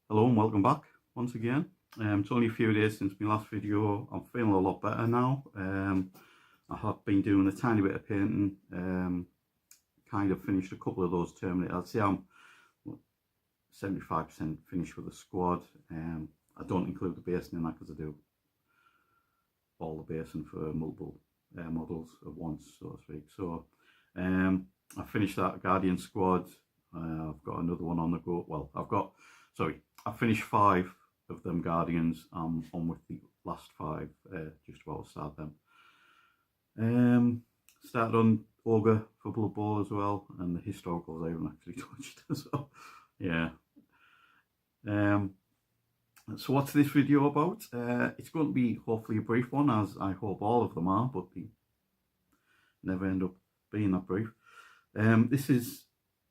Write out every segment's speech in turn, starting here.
Hello and welcome back once again. It's only a few days since my last video. I'm feeling a lot better now. I have been doing a tiny bit of painting, kind of finished a couple of those terminated. I'd say I'm 75% finished with the squad. I don't include the basing in that because I do all the basing for multiple models at once, so to speak. So I finished that Guardian squad. I've got another one on the go. Well, I finished 5 of them Guardians. I'm on with the last 5, just about to start them. Started on Ogre for Blood Bowl as well, and the historicals I haven't actually touched as well. Yeah. So what's this video about? It's going to be hopefully a brief one, as I hope all of them are, but they never end up being that brief. This is,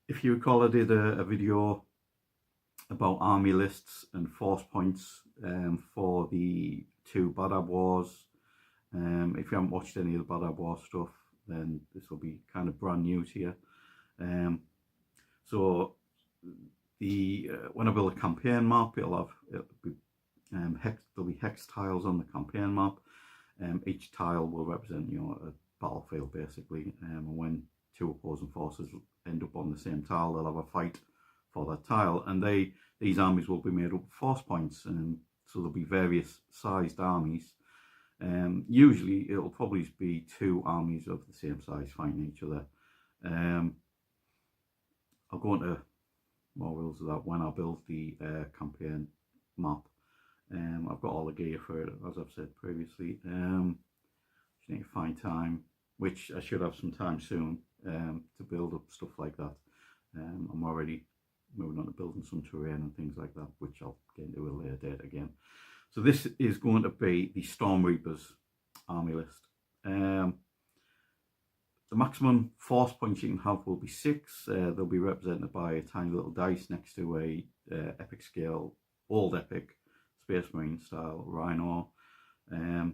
if you recall, I did a video about army lists and force points for the 2 Badab Wars. If you haven't watched any of the Badab War stuff, then this will be kind of brand new to you. So the when I build a campaign map, there'll be hex tiles on the campaign map. Each tile will represent, a battlefield basically, and when 2 opposing forces end up on the same tile, they'll have a fight for that tile, and these armies will be made up of force points, and so there'll be various sized armies. Usually it'll probably be 2 armies of the same size fighting each other. I'll go into more rules of that when I build the campaign map. I've got all the gear for it, as I've said previously. Just need to find time, which I should have some time soon, to build up stuff like that. I'm already moving on to building some terrain and things like that, which I'll get into a later date again. So this is going to be the Storm Reapers army list. The maximum force points you can have will be 6. They'll be represented by a tiny little dice next to a epic scale, old epic Space Marine style Rhino. I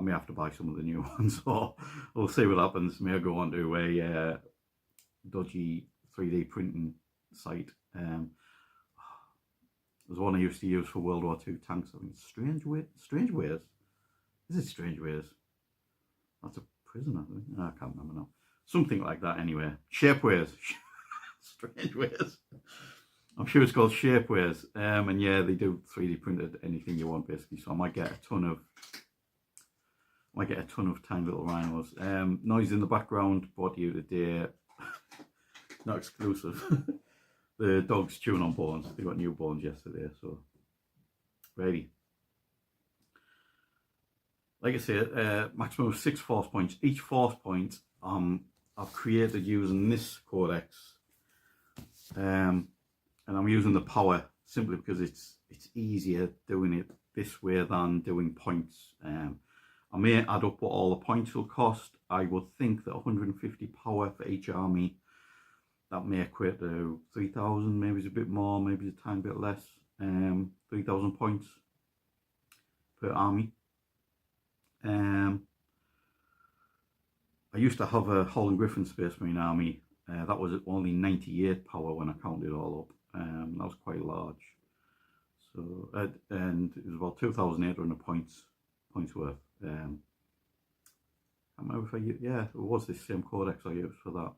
may have to buy some of the new ones, so we'll see what happens. May I go on to a dodgy 3D printing site. There's one I used to use for World War II tanks. I think Strange Ways. Is it Strange Ways? That's a prison, I think. I can't remember now. Something like that anyway. Shapeways. Strange Ways. I'm sure it's called Shapeways. And yeah, they do 3D printed anything you want basically. So I might get a ton of tiny little rhinos. Noise in the background brought to you today. Not exclusive. The dog's chewing on bones. They got new bones yesterday, so ready. Like I said, maximum of 6 force points. Each force point I've created using this codex, and I'm using the power simply because it's easier doing it this way than doing points. I may add up what all the points will cost. I would think that 150 power for each army, that may equate to 3,000, maybe it's a bit more, maybe it's a tiny bit less. 3,000 points per army. I used to have a Holland Griffin Space Marine army. That was only 98 power when I counted it all up. That was quite large. So and it was about 2,800 points worth. I can't remember if it was this same codex I used for that.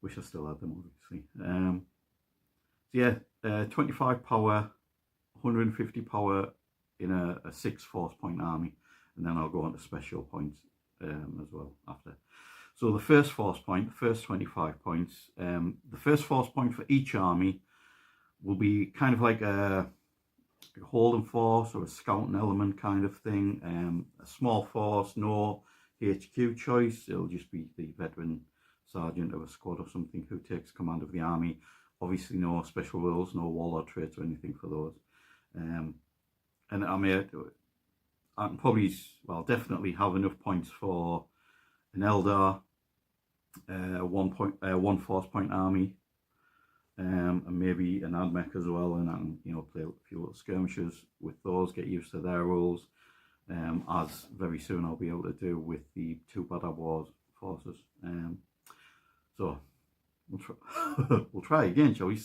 Wish I still had them, obviously. So yeah, 25 power, 150 power in a 6 force point army, and then I'll go on to special points as well after. So the first force point, the first 25 points, the first force point for each army will be kind of like a holding force or a scouting element kind of thing. A small force, no HQ choice. It'll just be the veteran sergeant of a squad or something who takes command of the army. Obviously no special rules, no warlord traits or anything for those. And I can probably, well, definitely have enough points for an Eldar, 1 force point army, and maybe an AdMech as well, and I can, play a few little skirmishes with those, get used to their rules, as very soon I'll be able to do with the 2 Badab Wars forces. So we'll try again, shall we?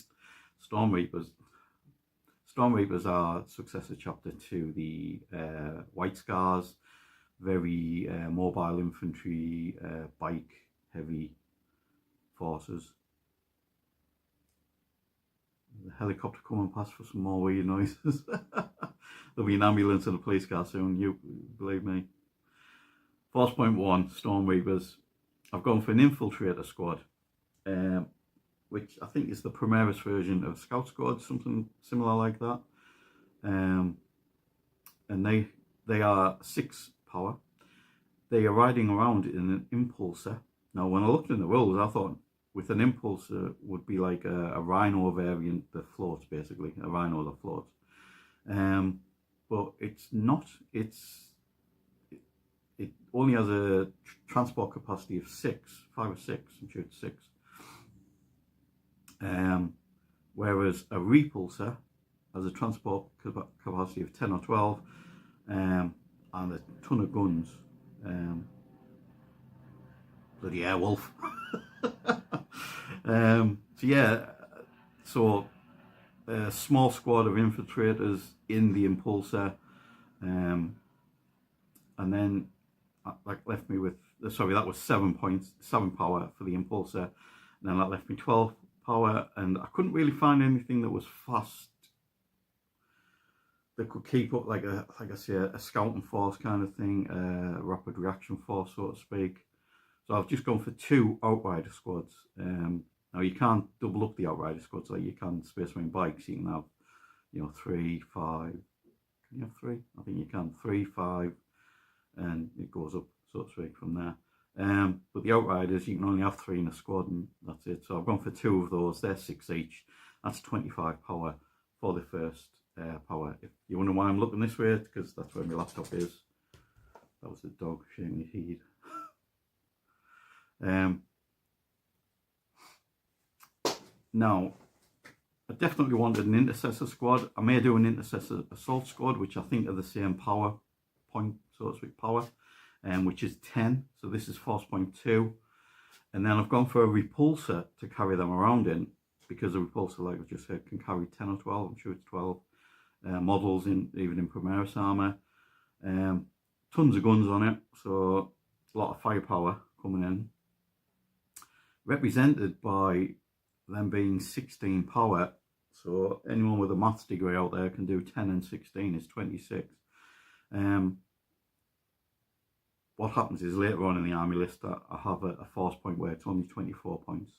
Storm Reapers. Storm Reapers are successor chapter to the White Scars, very mobile infantry, bike heavy forces. The helicopter coming past for some more weird noises. There'll be an ambulance and a police car soon, you believe me. Force point 1, Storm Reapers. I've gone for an infiltrator squad, which I think is the Primaris version of Scout Squad, something similar like that. And they are 6 power. They are riding around in an impulsor. Now, when I looked in the rules, I thought with an impulsor would be like a rhino variant that floats, basically, a rhino that floats. But it's not. It only has a transport capacity of 5 or 6, I'm sure it's 6. Whereas a repulsor has a transport capacity of 10 or 12 and a ton of guns. Bloody airwolf. So a small squad of infiltrators in the impulsor, and then that left me with, sorry, that was 7 power for the impulsor, and then that left me 12 power, and I couldn't really find anything that was fast that could keep up, like I say, a scouting force kind of thing, a rapid reaction force, so to speak. So I've just gone for 2 Outrider squads. Now you can't double up the Outrider squads like you can Space Marine bikes. You can have, 3, 5. Can you have 3? I think you can. 3, 5, and it goes up, so to speak, from there. But the Outriders, you can only have 3 in a squad, and that's it. So I've gone for 2 of those. They're 6 each. That's 25 power for the first power. If you wonder why I'm looking this way, it's because that's where my laptop is. That was the dog shaking his head. Now, I definitely wanted an intercessor squad. I may do an intercessor assault squad, which I think are the same power point, so to speak, power, which is 10. So this is force point 2. And then I've gone for a repulsor to carry them around in, because a repulsor, like I just said, can carry 10 or 12. I'm sure it's 12 models, even in Primaris armor. Tons of guns on it, so a lot of firepower coming in. Represented by them being 16 power, so anyone with a maths degree out there can do 10 and 16 is 26. What happens is later on in the army list I have a force point where it's only 24 points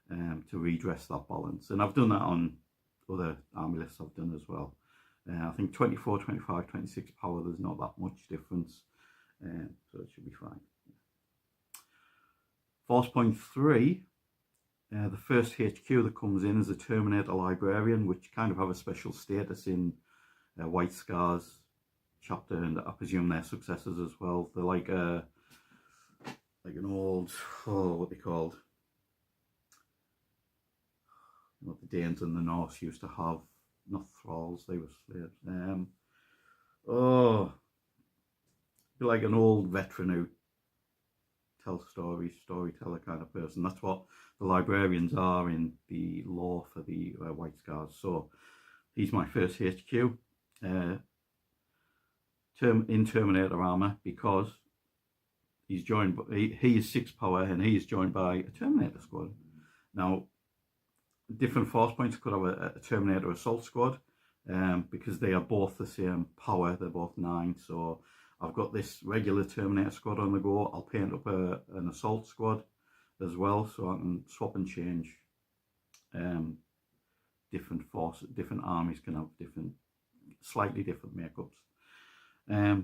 to redress that balance, and I've done that on other army lists I've done as well. I think 24, 25, 26 power, there's not that much difference, so it should be fine. Force point 3, the first HQ that comes in is a Terminator Librarian, which kind of have a special status in White Scars chapter, and I presume they're successors as well. They're like an old, what they called, what the Danes and the Norse used to have. Not thralls, they were slaves. Be like an old veteran who tells stories, storyteller kind of person. That's what the librarians are in the lore for the White Scars. So he's my first HQ in Terminator armor, because he's joined. He is 6 power, and he is joined by a Terminator squad. Now, different force points could have a Terminator assault squad, because they are both the same power. They're both 9. So I've got this regular Terminator squad on the go. I'll paint up an assault squad as well, so I can swap and change. Different armies can have slightly different makeups.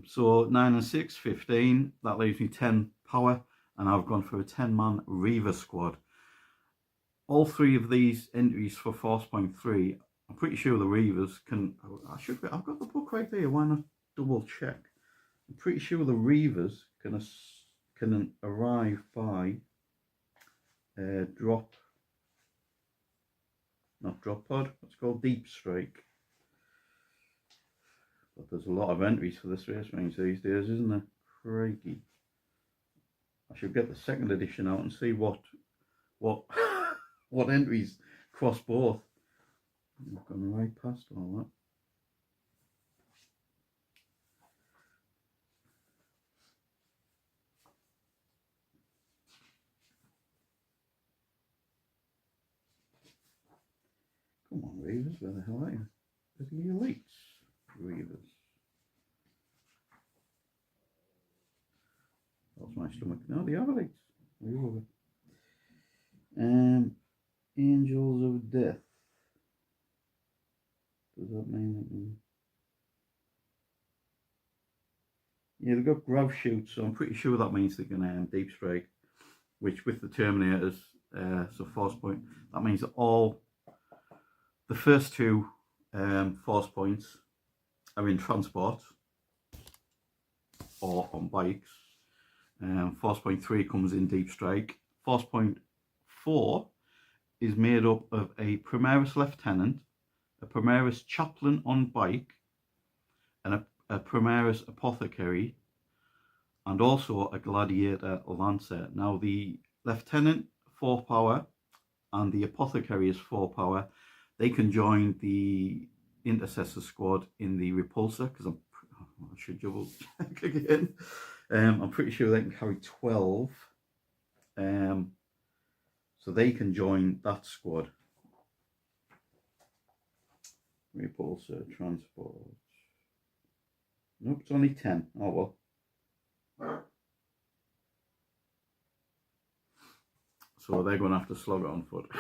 So 9 and 6, 15. That leaves me 10 power, and I've gone for a 10-man Reaver squad. All 3 of these entries for force point 3, I'm pretty sure the Reavers can. I've got the book right there. Why not double check? I'm pretty sure the Reavers can arrive by drop pod. It's called Deep Strike. But there's a lot of entries for this race range these days, isn't there? Crikey. I should get the 2nd edition out and see what what entries cross both. I've gone right past all that. Reavers, where the hell are you? Where's the elites? Reavers. That's my stomach. No, the are elites. Angels of Death. Does that mean? Yeah, they've got grav shoots, so I'm pretty sure that means they can deep strike, which with the Terminators, so force point, that means that all the first two force points are in transport or on bikes. Force point 3 comes in deep strike. Force point 4 is made up of a Primaris Lieutenant, a Primaris Chaplain on bike, and a Primaris Apothecary, and also a Gladiator Lancer. Now the Lieutenant 4 power and the Apothecary is 4 power. They can join the Intercessor squad in the Repulsor, because I should double check again. I'm pretty sure they can carry 12. So they can join that squad. Repulsor, transport. Nope, it's only 10. Oh well. So they're going to have to slog it on foot.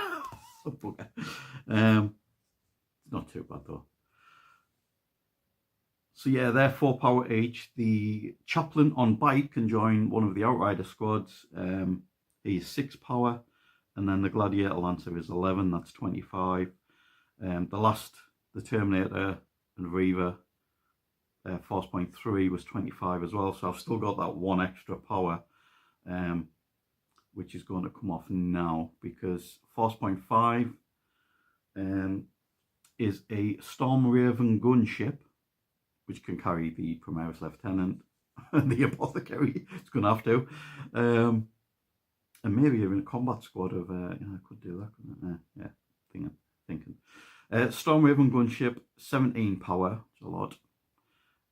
It's not too bad though. So yeah, they're 4 power each. The Chaplain on bike can join one of the Outrider squads. He's 6 power. And then the Gladiator Lancer is 11, that's 25. The Terminator and Reaver, Force Point 3 was 25 as well. So I've still got that 1 extra power, which is going to come off now, because Force Point 5 is a Storm Raven gunship, which can carry the Primaris Lieutenant and the Apothecary. It's going to have to. And maybe even a combat squad of, I could do that, couldn't I? Yeah, thinking. Storm Raven gunship, 17 power, it's a lot.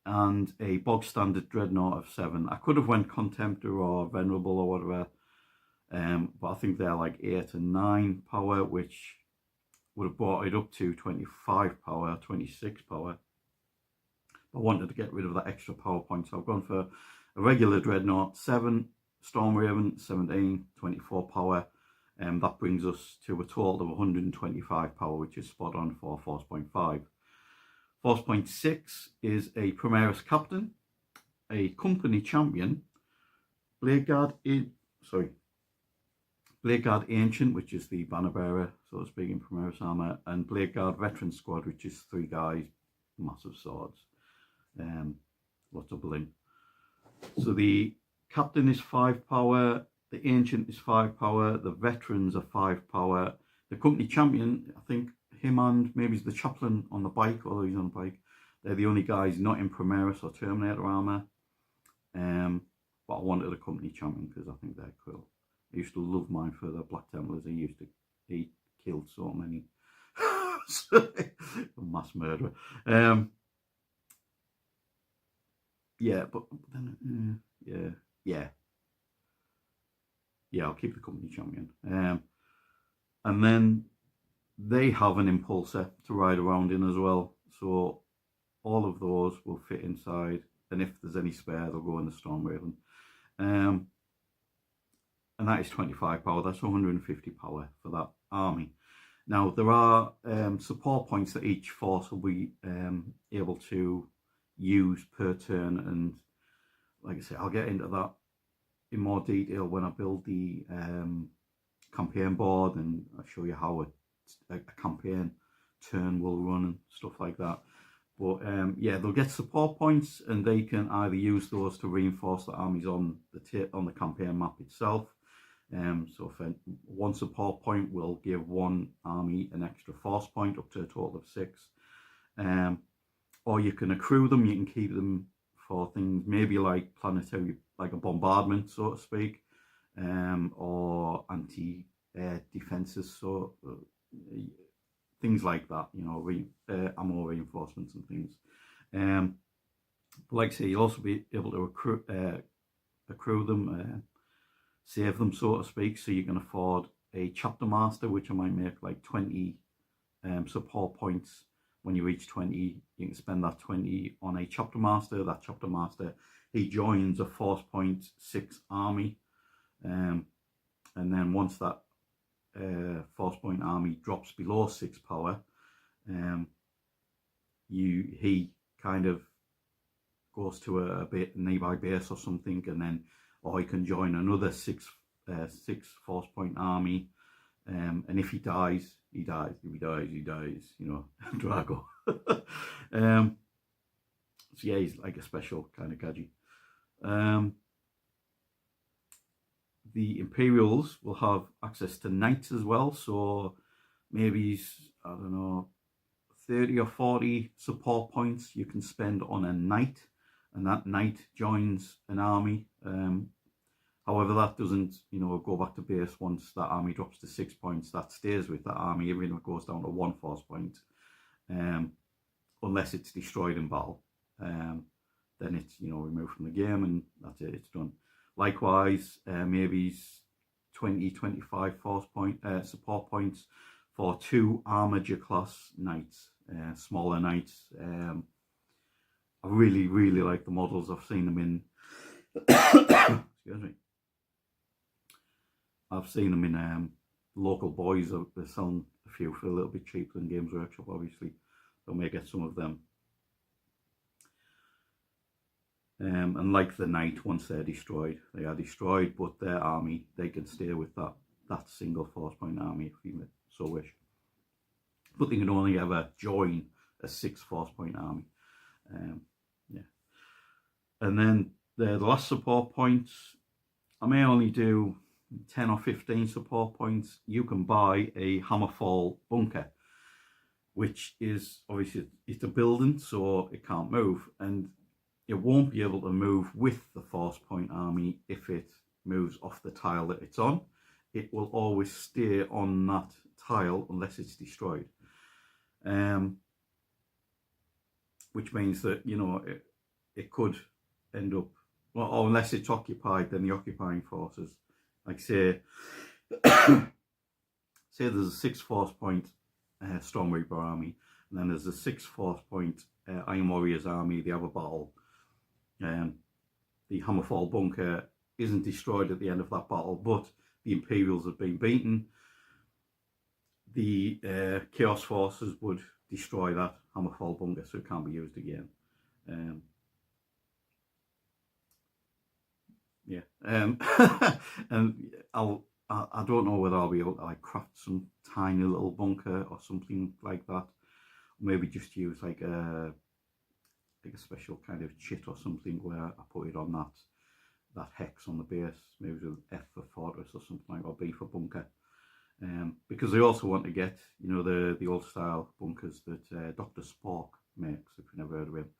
And a bog standard Dreadnought of 7. I could have went Contemptor or Venerable or whatever, but I think they're like 8 and 9 power, which would have brought it up to 25 power, 26 power. I wanted to get rid of that extra power point, so I've gone for a regular Dreadnought, 7, Storm Raven, 17, 24 power. That brings us to a total of 125 power, which is spot on for Force Point 5. Force Point 6 is a Primaris Captain, a Company Champion, Blade Guard Ancient, which is the banner bearer, so to speak, in Primaris armor, and Blade Guard Veteran Squad, which is 3 guys, massive swords, lots of bling. So the Captain is 5 power, the Ancient is 5 power, the Veterans are 5 power, the Company Champion, I think him and maybe the Chaplain on the bike, although he's on the bike, they're the only guys not in Primaris or Terminator armor. But I wanted a Company Champion because I think they're cool. I used to love mine for the Black Templars. He killed so many. A mass murderer. Yeah, but then, yeah, I'll keep the Company Champion. And then they have an Impulsor to ride around in as well. So all of those will fit inside. And if there's any spare, they'll go in the Storm Raven. And that is 25 power. That's 150 power for that army. Now, there are support points that each force will be able to use per turn. And like I say, I'll get into that in more detail when I build the campaign board, and I'll show you how a campaign turn will run and stuff like that. But yeah, they'll get support points, and they can either use those to reinforce the armies on the campaign map itself. So for 1 support point will give 1 army an extra force point up to a total of 6. Or you can accrue them. You can keep them for things maybe like planetary, like a bombardment, so to speak, or anti-air defenses, so things like that, you know, ammo reinforcements and things. But like I say, you'll also be able to accrue them, save them, so to speak, so you can afford a chapter master, which I might make like 20 support points. When you reach 20, you can spend that 20 on a chapter master. That chapter master, he joins a force point 6 army, and then once that force point army drops below 6 power, he kind of goes to a nearby base or something, and then, or he can join another 6 force point army, and if he dies, he dies. If he dies, he dies. You know, Drago. So yeah, he's like a special kind of gadget. The Imperials will have access to knights as well, so maybe, I don't know, 30 or 40 support points you can spend on a knight, and that knight joins an army. However, that doesn't, you know, go back to base once that army drops to 6 points. That stays with that army even if it goes down to 1 force point, unless it's destroyed in battle. Then it's, you know, removed from the game, and that's it, it's done. Likewise, maybe 20-25 force point support points for 2 armature class knights, smaller knights. I really like the models. I've seen them in excuse me, I've seen them in local boys. They're selling a few for a little bit cheaper than Games Workshop, obviously. So may get some of them. And like the knight, once they're destroyed, they are destroyed, but their army, they can stay with that single force point army if you so wish. But they can only ever join a 6 force point army. Yeah. And then the last support points, I may only do 10 or 15 support points. You can buy a Hammerfall bunker, which is obviously, it's a building, so it can't move, and it won't be able to move with the force point army if it moves off the tile that it's on. It will always stay on that tile unless it's destroyed. Which means that, you know, it could end up, well, or unless it's occupied, then the occupying forces, like say there's a 6 force point Storm Reaper army, and then there's a 6 force point Iron Warriors army. They have a battle. The Hammerfall bunker isn't destroyed at the end of that battle, but the Imperials have been beaten. The Chaos forces would destroy that Hammerfall bunker, so it can't be used again. Yeah, and I don't know whether I'll be able to like craft some tiny little bunker or something like that. Maybe just use like a special kind of chit or something where I put it on that hex on the base, maybe with F for fortress or something like that, or B for bunker. Because I also want to get, you know, the old style bunkers that Dr. Spork makes. If you've never heard of him,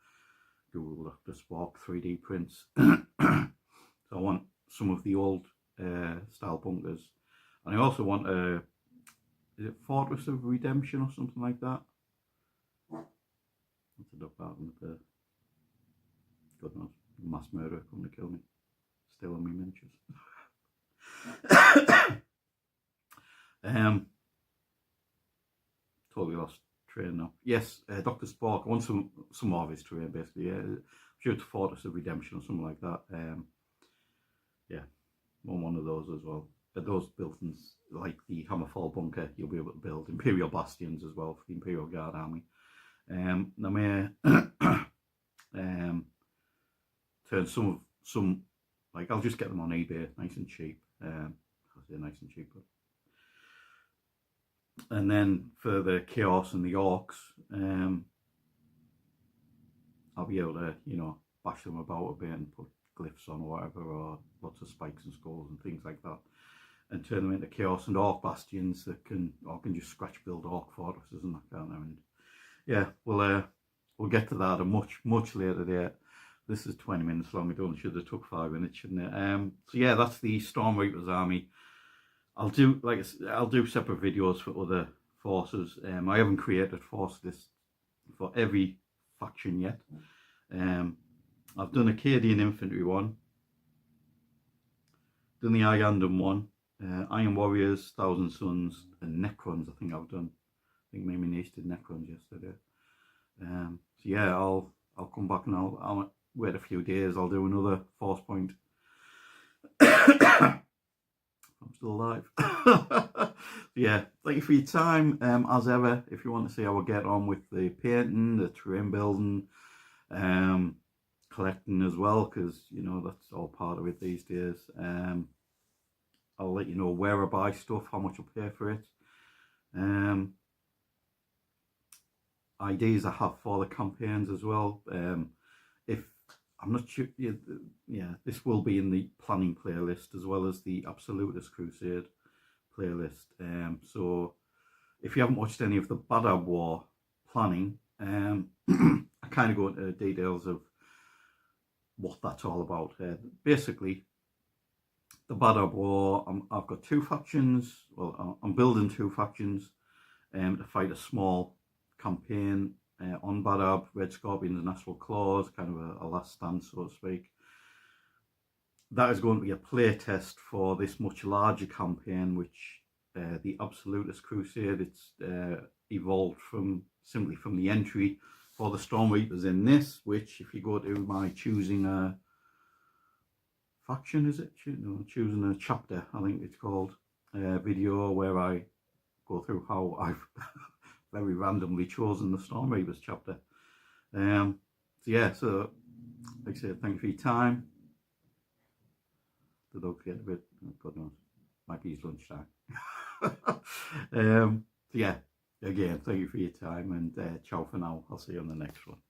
Google Dr. Spork 3D prints. So I want some of the old style bunkers, and I also want is it Fortress of Redemption or something like that? What's the duck out with the God knows, mass murderer coming to kill me, stealing me miniatures. Totally lost train now. Yes, Dr. Spork. I want some more of his train, basically. Yeah, sure it's Fortress of Redemption or something like that. Yeah, one of those as well. Those buildings, like the Hammerfall bunker, you'll be able to build Imperial bastions as well for the Imperial Guard army. Now may turn some like, I'll just get them on eBay, nice and cheap. I'll say nice and cheap. And then for the Chaos and the Orcs, I'll be able to, you know, bash them about a bit and put glyphs on or whatever, or lots of spikes and skulls and things like that, and turn them into Chaos and Orc bastions that can just scratch build Orc fortresses and that kind of. And yeah, we'll get to that a much later date. This is 20 minutes long. It only should have took 5 minutes, shouldn't it? So yeah, that's the Storm Reapers army. I'll do separate videos for other forces. I haven't created forces for every faction yet. I've done Acadian Infantry one, done the Iandam one, Iron Warriors, Thousand Suns, and Necrons. I think I've done think me and my niece did Necrons yesterday. So yeah, I'll come back and I'll wait a few days. I'll do another Force Point. I'm still alive. Yeah, thank you for your time. As ever, if you want to see how I get on with the painting, the terrain building, collecting as well, because you know that's all part of it these days. I'll let you know where I buy stuff, how much I pay for it. Ideas I have for the campaigns as well. If I'm not sure, yeah, this will be in the planning playlist as well as the Absolutis Crusade playlist. So if you haven't watched any of the Badab War planning, I kind of go into details of what that's all about. Basically, the Badab War, I've got two factions. Well, I'm building two factions to fight a small campaign on Badab, Red Scorpions and Astral Claws, kind of a last stand, so to speak. That is going to be a play test for this much larger campaign, which the Absolutis Crusade, it's evolved simply from the entry for the Storm Reapers in this, which if you go to my choosing a faction, is it? No, choosing a chapter, I think it's called, video where I go through how I've very randomly chosen the Storm Reapers chapter. So yeah, so like I said, thank you for your time. The dog's getting a bit, God knows, might be his lunchtime. So yeah, again, thank you for your time, and ciao for now. I'll see you on the next one.